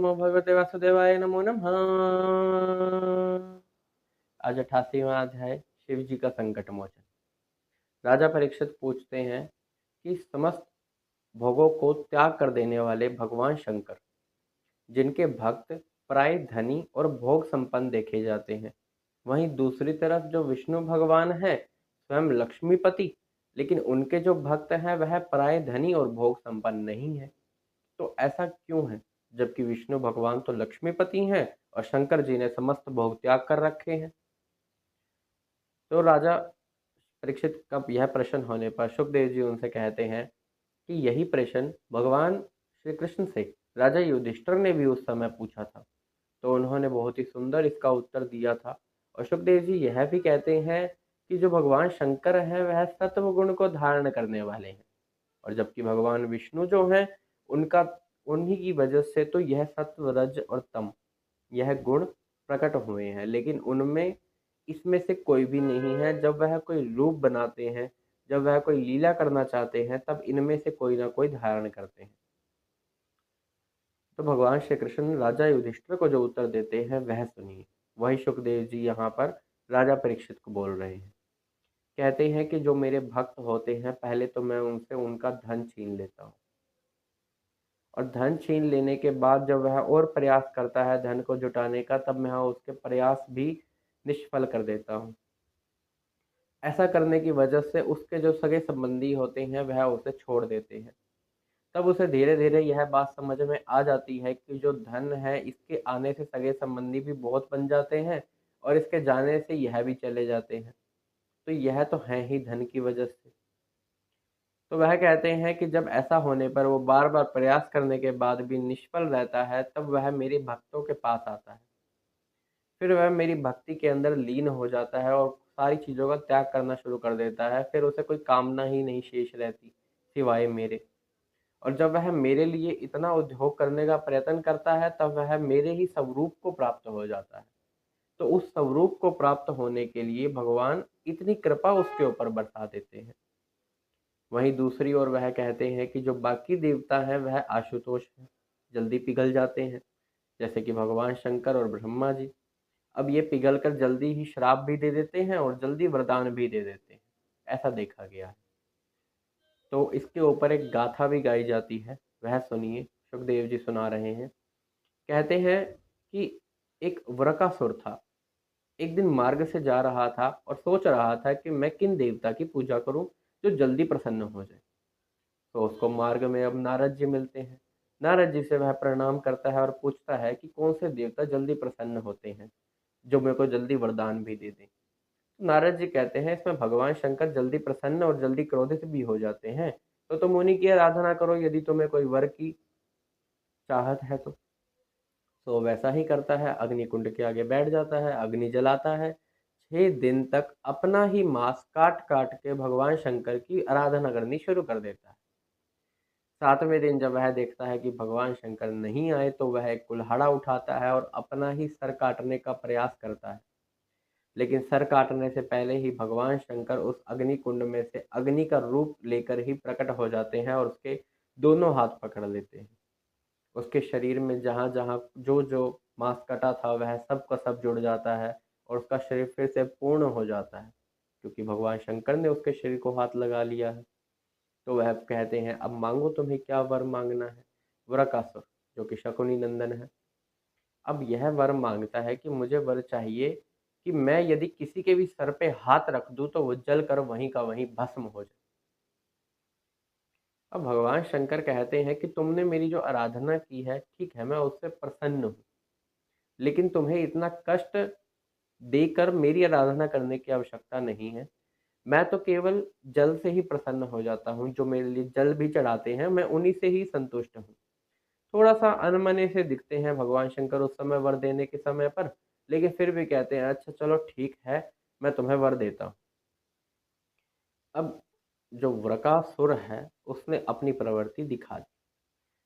नमो भगवते वासुदेवाय नमो नमः। आज 88वां अध्याय शिव जी का संकट मोचन। राजा परीक्षित पूछते हैं कि समस्त भोगों को त्याग कर देने वाले भगवान शंकर, जिनके भक्त प्राय धनी और भोग संपन्न देखे जाते हैं, वहीं दूसरी तरफ जो विष्णु भगवान है स्वयं लक्ष्मीपति, लेकिन उनके जो भक्त हैं वह प्राय धनी और भोग संपन्न नहीं है। तो ऐसा क्यों है, जबकि विष्णु भगवान तो लक्ष्मीपति हैं और शंकर जी ने समस्त भोग त्याग कर रखे हैं। तो राजा परीक्षित का यह प्रश्न होने पर सुखदेव जी उनसे कहते हैं कि यही प्रश्न भगवान श्री कृष्ण से राजा युधिष्ठिर ने भी उस समय पूछा था। तो उन्होंने बहुत ही सुंदर इसका उत्तर दिया था। और सुखदेव जी यह भी कहते हैं कि जो भगवान शंकर है वह सत्व गुण को धारण करने वाले हैं, और जबकि भगवान विष्णु जो हैं उनका उन्हीं की वजह से तो यह सत्व रज और तम यह गुण प्रकट हुए हैं, लेकिन उनमें इसमें से कोई भी नहीं है। जब वह कोई रूप बनाते हैं, जब वह कोई लीला करना चाहते हैं, तब इनमें से कोई ना कोई धारण करते हैं। तो भगवान श्री कृष्ण राजा युधिष्ठिर को जो उत्तर देते हैं वह सुनिए। वही सुखदेव जी यहाँ पर राजा परीक्षित को बोल रहे हैं। कहते हैं कि जो मेरे भक्त होते हैं, पहले तो मैं उनसे उनका धन छीन लेता हूँ, और धन छीन लेने के बाद जब वह और प्रयास करता है धन को जुटाने का, तब मैं उसके प्रयास भी निष्फल कर देता हूँ। ऐसा करने की वजह से उसके जो सगे संबंधी होते हैं वह उसे छोड़ देते हैं। तब उसे धीरे धीरे यह बात समझ में आ जाती है कि जो धन है इसके आने से सगे संबंधी भी बहुत बन जाते हैं, और इसके जाने से यह भी चले जाते हैं। तो यह तो है ही धन की वजह से। तो वह कहते हैं कि जब ऐसा होने पर वो बार बार प्रयास करने के बाद भी निष्फल रहता है, तब वह मेरे भक्तों के पास आता है। फिर वह मेरी भक्ति के अंदर लीन हो जाता है और सारी चीज़ों का त्याग करना शुरू कर देता है। फिर उसे कोई कामना ही नहीं शेष रहती सिवाय मेरे। और जब वह मेरे लिए इतना उद्योग करने का प्रयत्न करता है, तब वह मेरे ही स्वरूप को प्राप्त हो जाता है। तो उस स्वरूप को प्राप्त होने के लिए भगवान इतनी कृपा उसके ऊपर बरसा देते हैं। वहीं दूसरी ओर वह कहते हैं कि जो बाकी देवता हैं वह आशुतोष हैं, जल्दी पिघल जाते हैं, जैसे कि भगवान शंकर और ब्रह्मा जी। अब ये पिघल कर जल्दी ही श्राप भी दे देते हैं और जल्दी वरदान भी दे देते हैं, ऐसा देखा गया है। तो इसके ऊपर एक गाथा भी गाई जाती है, वह सुनिए। सुखदेव जी सुना रहे हैं। कहते हैं कि एक वृकासुर था। एक दिन मार्ग से जा रहा था और सोच रहा था कि मैं किन देवता की पूजा करूं जो जल्दी प्रसन्न हो जाए। तो उसको मार्ग में अब नारद जी मिलते हैं। नारद जी से वह प्रणाम करता है और पूछता है कि कौन से देवता जल्दी प्रसन्न होते हैं, जो मेरे को जल्दी वरदान भी दे दें। नारद जी कहते हैं इसमें भगवान शंकर जल्दी प्रसन्न और जल्दी क्रोधित भी हो जाते हैं। तो तुम उन्हीं की आराधना करो, यदि तुम्हें कोई वर की चाहत है तो वैसा ही करता है। अग्नि कुंड के आगे बैठ जाता है, अग्नि जलाता है। 6 दिन तक अपना ही मांस काट काट के भगवान शंकर की आराधना करनी शुरू कर देता है। 7वें दिन जब वह देखता है कि भगवान शंकर नहीं आए, तो वह एक कुल्हाड़ा उठाता है और अपना ही सर काटने का प्रयास करता है। लेकिन सर काटने से पहले ही भगवान शंकर उस अग्नि कुंड में से अग्नि का रूप लेकर ही प्रकट हो जाते हैं और उसके दोनों हाथ पकड़ लेते हैं। उसके शरीर में जहाँ जहाँ जो जो मांस कटा था वह सब का सब जुड़ जाता है, और उसका शरीर फिर से पूर्ण हो जाता है, क्योंकि भगवान शंकर ने उसके शरीर को हाथ लगा लिया है। तो वह कहते हैं अब मांगो, तुम्हें क्या वर मांगना है। वृकासुर, जो कि शकुनी नंदन है, अब यह वर मांगता है कि मुझे वर चाहिए कि मैं यदि किसी के भी सर पे हाथ रख दूं तो वो जल कर वहीं का वहीं भस्म हो जाए। अब भगवान शंकर कहते हैं कि तुमने मेरी जो आराधना की है, ठीक है, मैं उससे प्रसन्न हूँ, लेकिन तुम्हें इतना कष्ट देकर मेरी आराधना करने की आवश्यकता नहीं है। मैं तो केवल जल से ही प्रसन्न हो जाता हूँ। जो मेरे लिए जल भी चढ़ाते हैं मैं उन्हीं से ही संतुष्ट हूँ। थोड़ा सा अनमने से दिखते हैं भगवान शंकर उस समय वर देने के समय पर, लेकिन फिर भी कहते हैं अच्छा चलो ठीक है, मैं तुम्हें वर देता हूँ। अब जो वृकासुर है उसने अपनी प्रवृत्ति दिखा दी,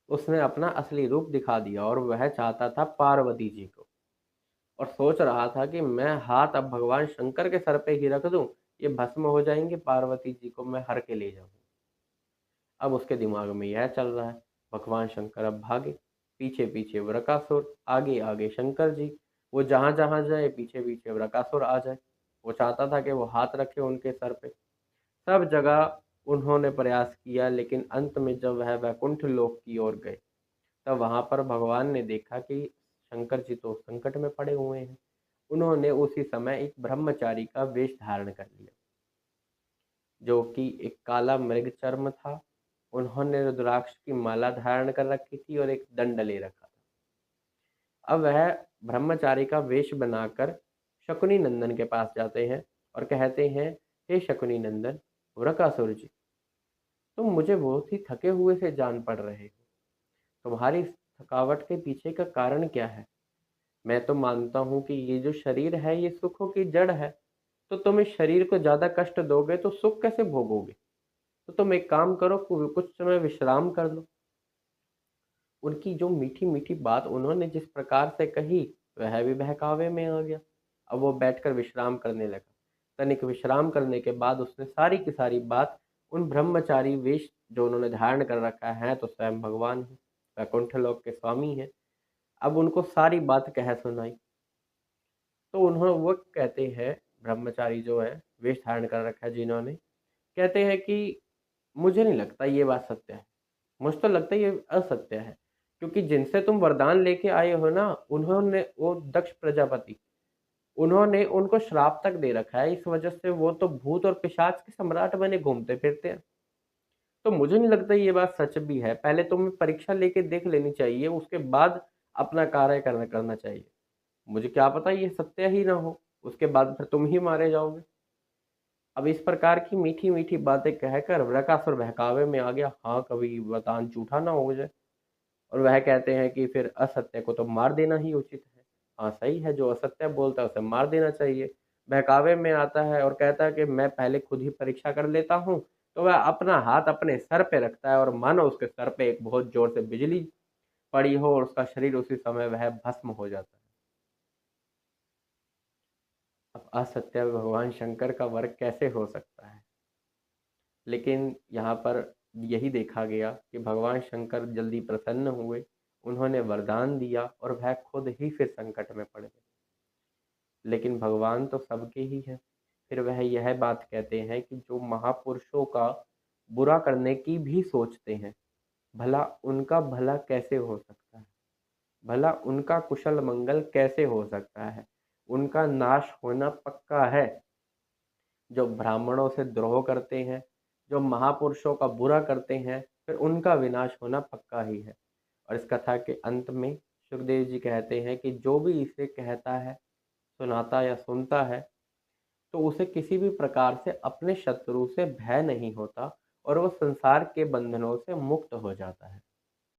उसने अपना असली रूप दिखा दिया, और वह चाहता था पार्वती जी को, और सोच रहा था कि मैं हाथ अब भगवान शंकर के सर पे ही रख दूं, ये भस्म हो जाएंगे, पार्वती जी को मैं हर के ले जाऊं। अब उसके दिमाग में यह चल रहा है। भगवान शंकर अब भागे, पीछे पीछे वृकासुर, आगे आगे शंकर जी। वो जहाँ जहाँ जाए पीछे पीछे वृकासुर आ जाए। वो चाहता था कि वो हाथ रखे उनके सर पे। सब जगह उन्होंने प्रयास किया, लेकिन अंत में जब वह वैकुंठ लोक की ओर गए, तब वहां पर भगवान ने देखा कि शंकर जी तो संकट में पड़े हुए हैं। उन्होंने उसी समय एक ब्रह्मचारी का वेश धारण कर लिया, जो कि एक काला मृग चर्म था। उन्होंने रुद्राक्ष की माला धारण कर रखी थी और एक दंड ले रखा था। अब वह ब्रह्मचारी का वेश बनाकर शकुनी नंदन के पास जाते हैं और कहते हैं, हे शकुनी नंदन, वृकासुर जी, तुम मुझे बहुत ही थके हुए से जान पड़ रहे हो। तुम्हारी इस थकावट के पीछे का कारण क्या है? मैं तो मानता हूँ कि ये जो शरीर है ये सुखों की जड़ है। तो तुम इस शरीर को ज्यादा कष्ट दोगे तो सुख कैसे भोगोगे? तो तुम एक काम करो, कुछ समय विश्राम कर लो। उनकी जो मीठी मीठी बात उन्होंने जिस प्रकार से कही, वह भी बहकावे में आ गया। अब वो बैठकर विश्राम करने लगा। तनिक विश्राम करने के बाद उसने सारी की सारी बात उन ब्रह्मचारी वेश जो उन्होंने धारण कर रखा है, तो स्वयं भगवान है, वैकुंठ लोक के स्वामी है, अब उनको सारी बात कह सुनाई। तो उन्होंने वो कहते हैं, ब्रह्मचारी जो है वेश धारण कर रखा है जिन्होंने, कहते हैं कि मुझे नहीं लगता ये बात सत्य है। मुझे तो लगता है ये असत्य है, क्योंकि जिनसे तुम वरदान लेके आए हो ना, उन्होंने वो दक्ष प्रजापति, उन्होंने उनको श्राप तक दे रखा है। इस वजह से वो तो भूत और पिशाच के सम्राट बने घूमते फिरते हैं। तो मुझे नहीं लगता ये बात सच भी है। पहले तुम्हें परीक्षा लेके देख लेनी चाहिए, उसके बाद अपना कार्य करना करना चाहिए। मुझे क्या पता ये सत्य ही ना हो, उसके बाद फिर तुम ही मारे जाओगे। अब इस प्रकार की मीठी मीठी बातें कहकर वृकासुर बहकावे में आ गया। हाँ, कभी वरदान झूठा ना हो जाए। और वह कहते हैं कि फिर असत्य को तो मार देना ही उचित है। हाँ, सही है, जो असत्य बोलता है उसे मार देना चाहिए। बहकावे में आता है और कहता है कि मैं पहले खुद ही परीक्षा कर लेता हूँ। तो वह अपना हाथ अपने सर पे रखता है और मानो उसके सर पे एक बहुत जोर से बिजली पड़ी हो और उसका शरीर उसी समय वह भस्म हो जाता है। अब असत्य भगवान शंकर का वर्ग कैसे हो सकता है? लेकिन यहाँ पर यही देखा गया कि भगवान शंकर जल्दी प्रसन्न हुए, उन्होंने वरदान दिया और वह खुद ही फिर संकट में पड़ गए। लेकिन भगवान तो सबके ही हैं। फिर वह यह बात कहते हैं कि जो महापुरुषों का बुरा करने की भी सोचते हैं, भला उनका भला कैसे हो सकता है? भला उनका कुशल मंगल कैसे हो सकता है? उनका नाश होना पक्का है। जो ब्राह्मणों से द्रोह करते हैं, जो महापुरुषों का बुरा करते हैं, फिर उनका विनाश होना पक्का ही है। और इस कथा के अंत में सुखदेव जी कहते हैं कि जो भी इसे कहता है, सुनाता या सुनता है, तो उसे किसी भी प्रकार से अपने शत्रु से भय नहीं होता और वो संसार के बंधनों से मुक्त हो जाता है।